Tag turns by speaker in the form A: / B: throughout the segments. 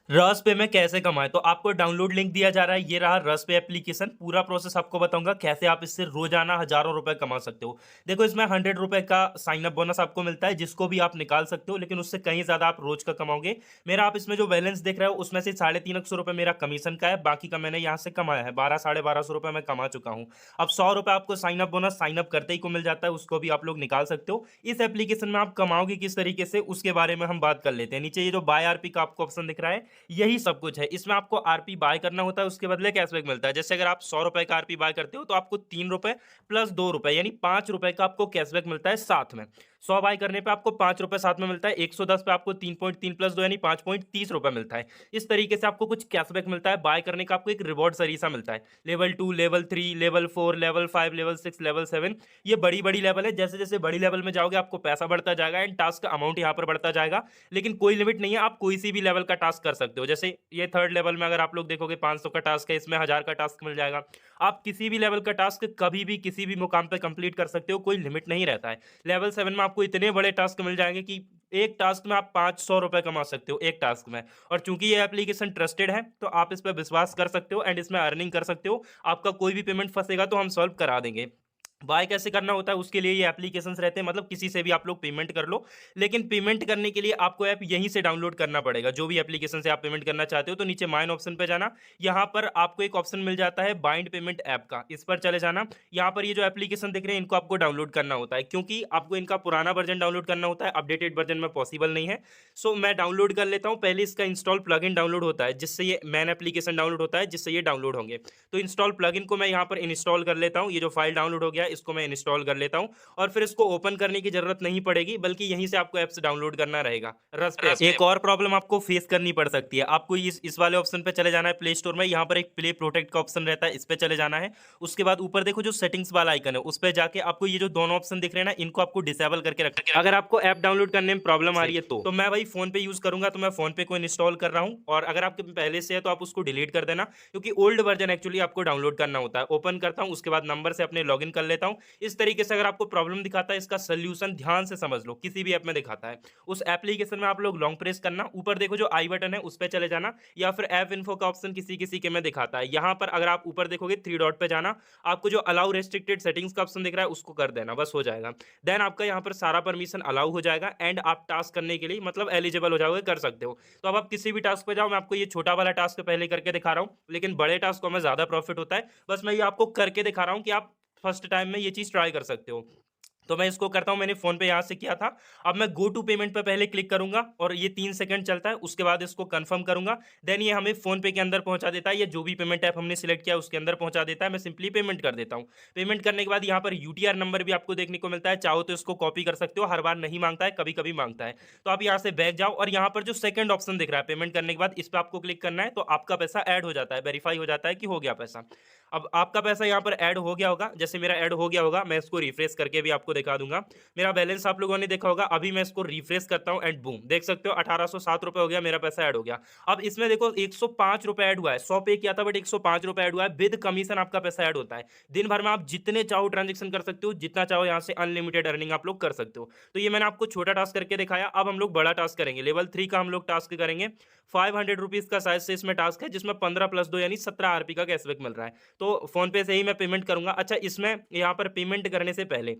A: रस पे में कैसे कमाएं, तो आपको डाउनलोड लिंक दिया जा रहा है। ये रहा रस पे एप्लीकेशन। पूरा प्रोसेस आपको बताऊंगा कैसे आप इससे रोजाना हजारों रुपए कमा सकते हो। देखो, इसमें 100 रुपए का साइन अप बोनस आपको मिलता है, जिसको भी आप निकाल सकते हो, लेकिन उससे कहीं ज्यादा आप रोज का कमाओगे। मेरा आप इसमें जो बैलेंस देख रहे हो उसमें से 350 रुपए मेरा कमीशन का है, बाकी का मैंने यहाँ से कमाया है। 1200 साढ़े 1200 रुपए मैं कमा चुका हूँ। अब 100 रुपए आपको sign up bonus sign up करते ही को मिल जाता है, उसको भी आप लोग निकाल सकते हो। इस एप्लीकेशन में आप कमाओगे किस तरीके से, उसके बारे में हम बात कर लेते हैं। नीचे ये जो बाय आरपी का आपको ऑप्शन दिख रहा है, यही सब कुछ है। इसमें आपको आरपी बाय करना होता है, उसके बदले कैशबैक मिलता है। जैसे अगर आप 100 रुपए का आरपी बाय करते हो तो आपको 3 रुपए प्लस 2 रुपए यानी 5 रुपए का आपको कैशबैक मिलता है साथ में। 100 बाय करने पे आपको 5 रुपए साथ में मिलता है। 110 पे आपको 3.3 प्लस 2 यानी 5.30 रुपए मिलता है। इस तरीके से आपको कुछ कैशबैक मिलता है। बाय करने का आपको एक रिवॉर्ड सरीसा मिलता है। Level 2, level 3, level 4, level 5, level 6, level 7, ये बड़ी बड़ी लेवल है। जैसे जैसे बड़ी लेवल में जाओगे आपको पैसा बढ़ता जाएगा एंड टास्क का अमाउंट यहाँ पर बढ़ता जाएगा। लेकिन कोई लिमिट नहीं है, आप कोई सी भी लेवल का टास्क कर सकते हो। जैसे ये थर्ड लेवल में अगर आप लोग देखोगे 500 का टास्क है, इसमें 1000 का टास्क मिल जाएगा। आप किसी भी लेवल का टास्क कभी भी किसी भी मुकाम पे कंप्लीट कर सकते हो, कोई लिमिट नहीं रहता है। लेवल 7 में आपको इतने बड़े टास्क मिल जाएंगे कि एक टास्क में आप 500 रुपए कमा सकते हो एक टास्क में। और चूंकि ये एप्लीकेशन ट्रस्टेड है तो आप इस पर विश्वास कर सकते हो एंड इसमें अर्निंग कर सकते हो। आपका कोई भी पेमेंट फंसेगा तो हम सॉल्व करा देंगे। बाय कैसे करना होता है उसके लिए ये एप्लीकेशंस रहते हैं, मतलब किसी से भी आप लोग पेमेंट कर लो। लेकिन पेमेंट करने के लिए आपको ऐप यहीं से डाउनलोड करना पड़ेगा। जो भी एप्लीकेशन से आप पेमेंट करना चाहते हो तो नीचे माइन ऑप्शन पे जाना। यहाँ पर आपको एक ऑप्शन मिल जाता है बाइंड पेमेंट ऐप का, इस पर चले जाना। यहाँ पर ये जो एप्लीकेशन दिख रहे हैं इनको आपको डाउनलोड करना होता है, क्योंकि आपको इनका पुराना वर्जन डाउनलोड करना होता है, अपडेटेड वर्जन में पॉसिबल नहीं है। सो मैं डाउनलोड कर लेता हूँ। पहले इसका इंस्टॉल प्लगइन डाउनलोड होता है, जिससे ये मैन एप्लीकेशन डाउनलोड होता है, जिससे ये डाउनलोड होंगे। तो इंस्टॉल प्लगइन को मैं यहाँ पर इंस्टॉल कर लेता हूँ। ये जो फाइल डाउनलोड हो गया इसको मैं इंस्टॉल कर लेता हूँ। और फिर इसको ओपन करने की जरूरत नहीं पड़ेगी, बल्कि यहीं से आपको ऐप्स डाउनलोड करना रहेगा रस पे। एक और प्रॉब्लम आपको फेस करनी पड़ सकती है। आपको इस वाले ऑप्शन पे चले जाना है प्ले स्टोर में। यहाँ पर एक प्ले प्रोटेक्ट का ऑप्शन रहता है, इस पे चले जाना है। उसके बाद ऊपर देखो जो सेटिंग्स वाला आइकन है, उस पे जाके आपको ये जो दोनों ऑप्शन दिख रहे हैं ना, इनको आपको डिसेबल करके रखना है। अगर आपको ऐप डाउनलोड करने में प्रॉब्लम आ रही है तो मैं भाई फोन पे यूज करूंगा, तो मैं फोन पे को इंस्टॉल कर रहा हूँ। और अगर आपके पहले से है तो आप उसको डिलीट कर देना, क्योंकि ओल्ड वर्जन एक्चुअली आपको डाउनलोड करना होता है। ओपन करता हूँ, उसके बाद नंबर से अपने लॉगिन कर लेता हूँ। इस तरीके से अगर आपको प्रॉब्लम दिखाता है, इसका सोल्यूशन ध्यान से समझ लो। किसी भी ऐप में दिखाता है, उस एप्लीकेशन में आप लोग लॉन्ग प्रेस करना, ऊपर देखो जो आई बटन है उस पर चले जाना, या फिर ऐप इन्फो का ऑप्शन किसी किसी के में दिखाता है। यहाँ पर अगर आप ऊपर देखोगे 3 डॉट पे जाना, आपको जो अलाउ रेस्ट्रिक्टेड सेटिंग्स का ऑप्शन दिख रहा है उसको कर देना, बस हो जाएगा। देन आपका यहाँ पर सारा परमिशन अलाउ हो जाएगा एंड आप टास्क करने के लिए मतलब एलिजिबल हो जाओगे, कर सकते हो। तो अब आप किसी भी टास्क पे जाओ। मैं आपको ये छोटा वाला टास्क पहले करके दिखा रहा हूँ, लेकिन बड़े टास्क में ज्यादा प्रॉफिट होता है। बस मैं ये आपको करके दिखा रहा हूँ कि आप फर्स्ट टाइम में ये चीज ट्राई कर सकते हो। तो मैं इसको करता हूं, मैंने फोन पे यहां से किया था। अब मैं गो टू पेमेंट पे पहले क्लिक करूंगा और ये 3 सेकंड चलता है, उसके बाद इसको कंफर्म करूंगा। देन ये हमें फोन पे के अंदर पहुंचा देता है, ये जो भी पेमेंट ऐप हमने सिलेक्ट किया उसके अंदर पहुंचा देता है। मैं सिंपली पेमेंट कर देता हूं। पेमेंट करने के बाद यहाँ पर यूटीआर नंबर भी आपको देखने को मिलता है, चाहो तो इसको कॉपी कर सकते हो। हर बार नहीं मांगता है, कभी कभी मांगता है। तो आप यहाँ से बैक जाओ और यहाँ पर जो सेकंड ऑप्शन दिख रहा है पेमेंट करने के बाद, इस पर आपको क्लिक करना है। तो आपका पैसा ऐड हो जाता है, वेरीफाई हो जाता है कि हो गया पैसा। अब आपका पैसा यहाँ पर ऐड हो गया होगा। जैसे मेरा ऐड हो गया होगा, मैं इसको रिफ्रेश करके भी आपको दिखा दूंगा। मेरा बैलेंस आप लोगों ने देखा होगा। अभी मैं इसको रिफ्रेश करता हूं एंड बूम, देख सकते हो 1807 रुपए हो गया, मेरा पैसा ऐड हो गया। अब इसमें देखो 105 रुपए ऐड हुआ है। 100 पे किया था बट 105 रुपए ऐड हुआ है। विद कमीशन आपका पैसा ऐड होता है। दिन भर में आप जितने चाहो ट्रांजेक्शन कर सकते हो, जितना चाहो यहाँ से अनलिमिटेड अर्निंग आप लोग कर सकते हो। तो ये मैंने आपको छोटा टास्क करके दिखाया। अब हम लोग बड़ा टास्क करेंगे, लेवल 3 का हम लोग टास्क करेंगे। 500 रुपीज का शायद से इसमें टास्क है, जिसमें 15 + 2 यानी 17 आरपी का कैशबैक मिल रहा है। तो फोन पे से ही मैं पेमेंट करूंगा। अच्छा, इसमें यहाँ पर पेमेंट करने से पहले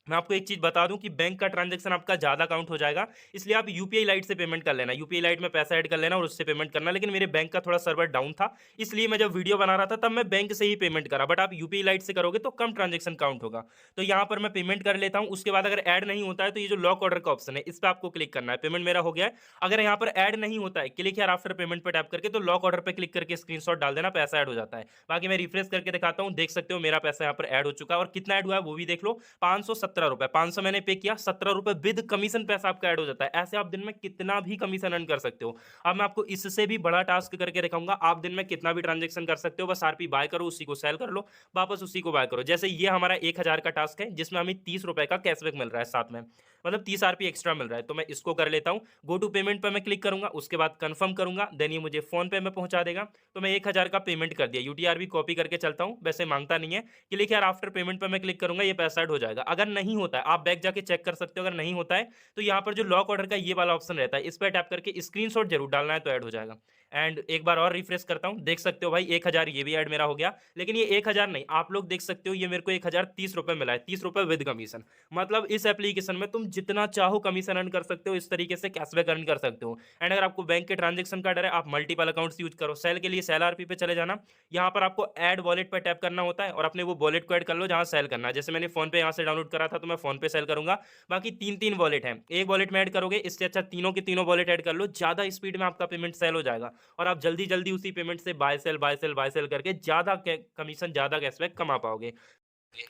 A: मैं आपको एक चीज बता दूं कि बैंक का ट्रांजैक्शन आपका ज्यादा काउंट हो जाएगा, इसलिए आप यूपीआई लाइट से पेमेंट कर लेना। यूपीआई लाइट में पैसा ऐड कर लेना और उससे पेमेंट करना। लेकिन मेरे बैंक का थोड़ा सर्वर डाउन था, इसलिए मैं जब वीडियो बना रहा था तब मैं बैंक से ही पेमेंट करा। बट आप यूपीआई लाइट से करोगे तो कम ट्रांजेक्शन काउंट होगा। तो यहाँ पर मैं पेमेंट कर लेता हूँ। उसके बाद अगर ऐड नहीं होता है तो ये जो लॉक ऑर्डर का ऑप्शन है इस पर आपको क्लिक करना है। पेमेंट मेरा हो गया है। अगर यहाँ पर ऐड नहीं होता है, क्लिक यार आफ्टर पेमेंट पर टैप करके, तो लॉक ऑर्डर पे क्लिक करके स्क्रीनशॉट डाल देना, पैसा ऐड हो जाता है। बाकी मैं रिफ्रेश करके दिखाता हूँ, देख सकते हो मेरा पैसा यहाँ पर ऐड हो चुका है। और कितना ऐड हुआ है वो भी देख लो, 517 रुपए। 500 मैंने पे किया, 17 रुपए विद कमीशन पैसा आपका ऐड हो जाता है। ऐसे आप दिन में कितना भी कमीशन अर्न कर सकते हो। अब मैं आपको इससे भी बड़ा टास्क करके दिखाऊंगा। आप दिन में कितना भी ट्रांजेक्शन कर सकते हो, बस आरपी बाय करो, उसी को सेल कर लो, वापस उसी को बाय करो। जैसे ये हमारा 1000 का टास्क है, जिसमें हमें 30 रुपए का कैशबैक मिल रहा है साथ में, मतलब 30 आरपी एक्स्ट्रा मिल रहा है। तो मैं इसको कर लेता हूँ। गो टू पेमेंट पर मैं क्लिक करूंगा, उसके बाद कंफर्म करूंगा। देन ये मुझे फोन पे में पहुंचा देगा। तो मैं 1000 का पेमेंट कर दिया। यूटीआर भी कॉपी करके चलता हूँ, वैसे मांगता नहीं है। क्लिक यार आफ्टर पेमेंट पर मैं क्लिक करूंगा, ये पैसा ऐड हो जाएगा। अगर नहीं होता है आप बैक जाके चेक कर सकते हो। अगर नहीं होता है तो यहाँ पर जो लॉक ऑर्डर का ये वाला ऑप्शन रहता है, इस पर टैप करके स्क्रीनशॉट जरूर डालना है, तो ऐड हो जाएगा। एंड एक बार और रिफ्रेश करता हूँ, देख सकते हो भाई 1000 ये भी ऐड मेरा हो गया। लेकिन ये 1000 नहीं, आप लोग देख सकते हो ये मेरे को 1030 रुपए मिला है, 30 रुपए विद कमीशन। मतलब इस एप्लीकेशन में तुम जितना चाहो कमीशन अर्न कर सकते हो, इस तरीके से कैशबैक अर्न कर सकते हो। एंड अगर आपको बैंक के ट्रांजेक्शन का डर है, आप मल्टीपल अकाउंट्स यूज करो। सेल के लिए सेल आरपी पे चले जाना, यहाँ पर आपको ऐड वॉलेट पे टैप करना होता है और अपने वो वॉलेट को ऐड कर लो जहाँ सेल करना है। जैसे मैंने फोन पे यहाँ से डाउनलोड करा था तो मैं फोन पे सेल करूंगा। बाकी तीन तीन वॉलेट हैं, एक वॉलेट में ऐड करोगे, इससे अच्छा तीनों के तीनों वॉलेट ऐड कर लो, ज्यादा स्पीड में आपका पेमेंट सेल हो जाएगा और आप जल्दी जल्दी उसी पेमेंट से buy sell buy sell buy sell करके ज्यादा कमीशन ज्यादा कैशबैक कमा पाओगे।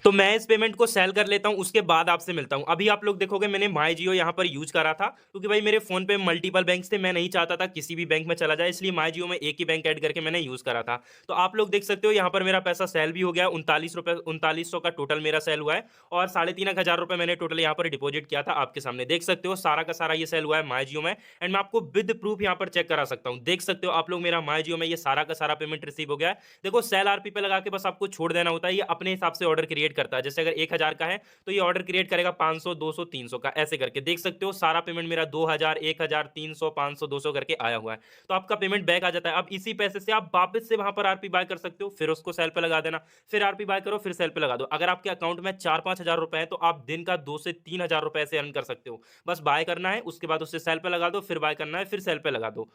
A: तो मैं इस पेमेंट को सेल कर लेता हूँ, उसके बाद आपसे मिलता हूँ। अभी आप लोग देखोगे मैंने माई जियो यहाँ पर यूज करा था, क्योंकि भाई मेरे फोन पे मल्टीपल बैंक्स थे, मैं नहीं चाहता था किसी भी बैंक में चला जाए, इसलिए माई जियो में एक ही बैंक ऐड करके मैंने यूज करा था। तो आप लोग देख सकते हो यहाँ पर मेरा पैसा सेल भी हो गया, 39 का टोटल मेरा सेल हुआ है और 3,500 रुपए मैंने टोटल यहाँ पर डिपॉजिट किया था। आपके सामने देख सकते हो सारा का सारा ये सेल हुआ है माई जियो में। एंड मैं आपको विद प्रूफ यहाँ पर चेक करा सकता हूँ, देख सकते हो आप लोग मेरा माई जियो में ये सारा का सारा पेमेंट रिसीव हो गया है। देखो सेल आरपी पे लगा के बस आपको छोड़ देना होता है, ये अपने हिसाब से ऑर्डर क्रिएट करता है। जैसे अगर 1000 का है तो ये ऑर्डर क्रिएट करेगा 500 200 300 का, ऐसे करके देख सकते हो सारा पेमेंट मेरा 2000 1000 300 500 200 करके आया हुआ है। तो आपका पेमेंट बैक आ जाता है। अब इसी पैसे से आप वापस से वहां पर आरपी बाय कर सकते हो, फिर उसको सेल पे लगा देना, फिर आरपी बाय करो, फिर सेल पे लगा दो। अगर आपके अकाउंट में 4-5 हजार रुपए है तो आप दिन का 2 से 3 हजार रुपए से अर्न कर सकते हो। बस बाय करना है, उसके बाद उससे सेल पे लगा दो, फिर बाय करना है, फिर सेल पे लगा दो।